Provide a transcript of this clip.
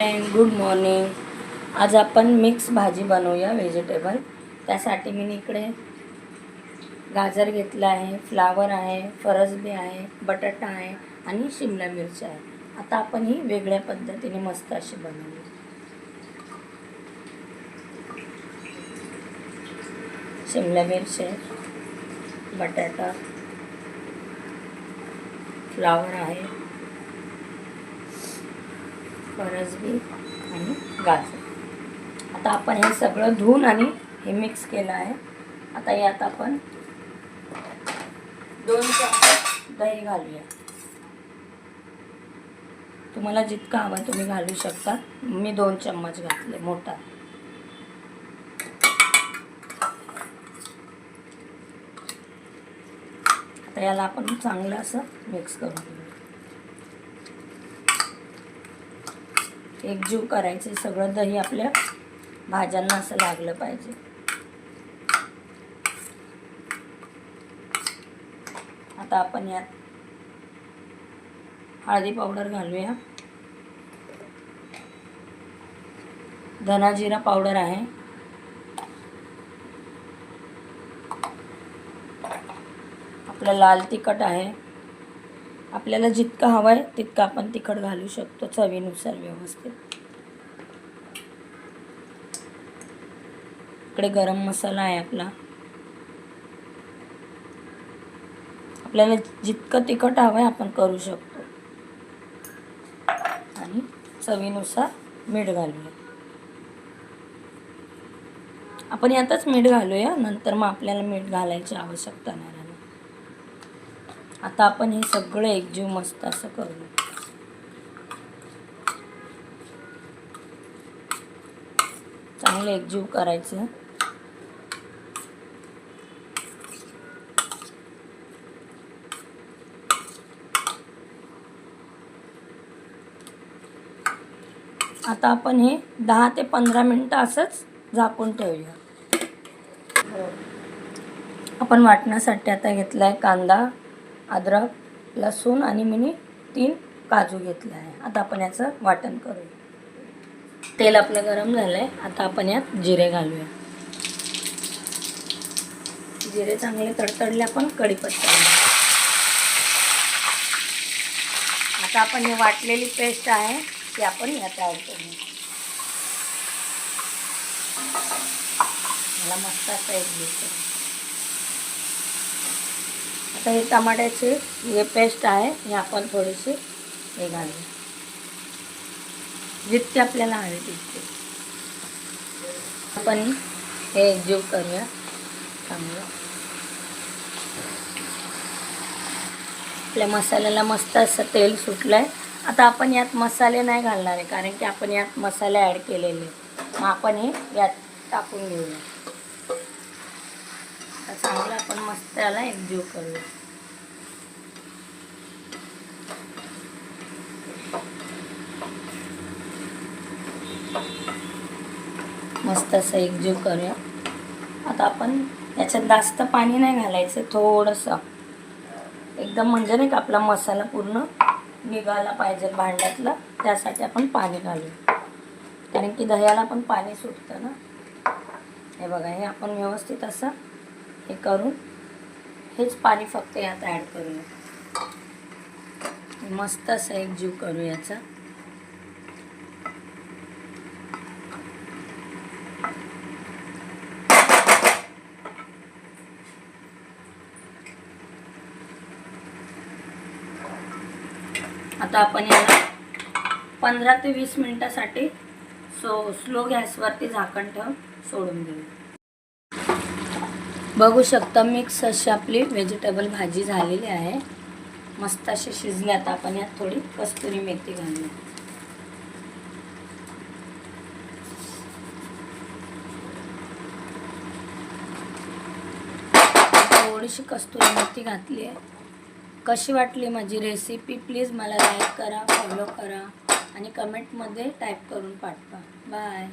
Good morning. आज आपण mix भाजी बनवूया व्हेजिटेबल. त्यासाठी मी इकडे गाजर घेतला आहे, फ्लावर आहे, फरसबी आहे, बटाटा आहे आणि शिमला मिरची आहे. आता आपण ही वेगळ्या पद्धतीने मस्त अशी बनवूया. शिमला मिरची, बटाटा, फ्लावर आहे, फरसबी आणि गाजर. आता आपण हे सगळं धुवून आणि हे मिक्स केलं आहे. आता यात आपण 2 चमचे दही घालूया. तुम्हाला जितका हवा तुम्ही घालू शकता. मी 2 चम्मच घातले मोठा. आता याला आपण चांगलं असं मिक्स करून घेऊ. एकजीव करायचे सगळं. दही आपल्या भाज्यांना असं लागलं पाहिजे. आता आपण यात हळदी पावडर घालूया. धना जिरा पावडर आहे. आपलं लाल तिखट आहे. आपल्याला जितका हवा आहे तितका आपण तिखट घालू शकतो चवीनुसार व्यवस्थित. इकडे गरम मसाला आहे आपला. आपल्याला जितकं तिखट हवं आहे आपण करू शकतो. आणि चवीनुसार मीठ घालूया. आपण यातच मीठ घालूया, नंतर मग आपल्याला मीठ घालायची आवश्यकता नाही. आता आपण हे सगळं एकजीव मस्त असं करूया. चांगलं एकजीव करायचं. आता आपण हे 10 ते 15 मिनिटं असंच झाकून ठेवूया. आपण वाटण्यासाठी आता घेतला आहे कांदा, अद्रक, लसूण आणि मी 3 काजू घेतले आहे. आता आपण याचं वाटण करूया. तेल आपलं गरम झालं आहे. आता आपण यात जिरे घालूया. जिरे चांगले तडतडले आपण कढीपत्ता घालूया. आता आपण हे वाटलेली पेस्ट आहे ती आपण यात ॲड करूया. मला मस्त असं एकजीव करूया. आता हे टमाट्याचे हे पेस्ट आहे हे आपण थोडीशी हे घालूया. जितके आपल्याला हवे तितके आपण हे एकजीव करूया चांगलं. आपल्या मसाल्याला मस्त असं तेल सुटलं आहे. आता आपण यात मसाले नाही घालणार आहे, कारण की आपण यात मसाले ॲड केलेले. मग आपण हे यात टाकून घेऊया. चांगलं आपण मस्त याला एकजीव करूया. मस्त असं एकजीव करूया. आता आपण याच्यात जास्त पाणी नाही घालायचं, थोडंसं एकदम म्हणजे नाही का आपला मसाला पूर्ण निघाला पाहिजे भांड्यातला, त्यासाठी आपण पाणी घालूया. कारण की दह्याला पण पाणी सुटतं ना. हे बघा, हे आपण व्यवस्थित असं हे करून हेच पाणी फक्त यात ॲड करूया. मस्त असं एकजीव करू याचा. आता आपण याला 15 ते 20 मिनिटासाठी स्लो गॅसवरती झाकण ठेवून सोडून देऊ. बघू शकता मिक्स अशी आपली व्हेजिटेबल भाजी झालेली आहे. मस्त अशी शिजली. आता आपण यात थोडी कस्तुरी मेथी घालूया. थोडीशी कस्तुरी मेथी घातली आहे. कशी वाटली माझी रेसिपी प्लीज मला लाईक करा, फॉलो करा आणि कमेंटमध्ये टाईप करून पाठवा. बाय.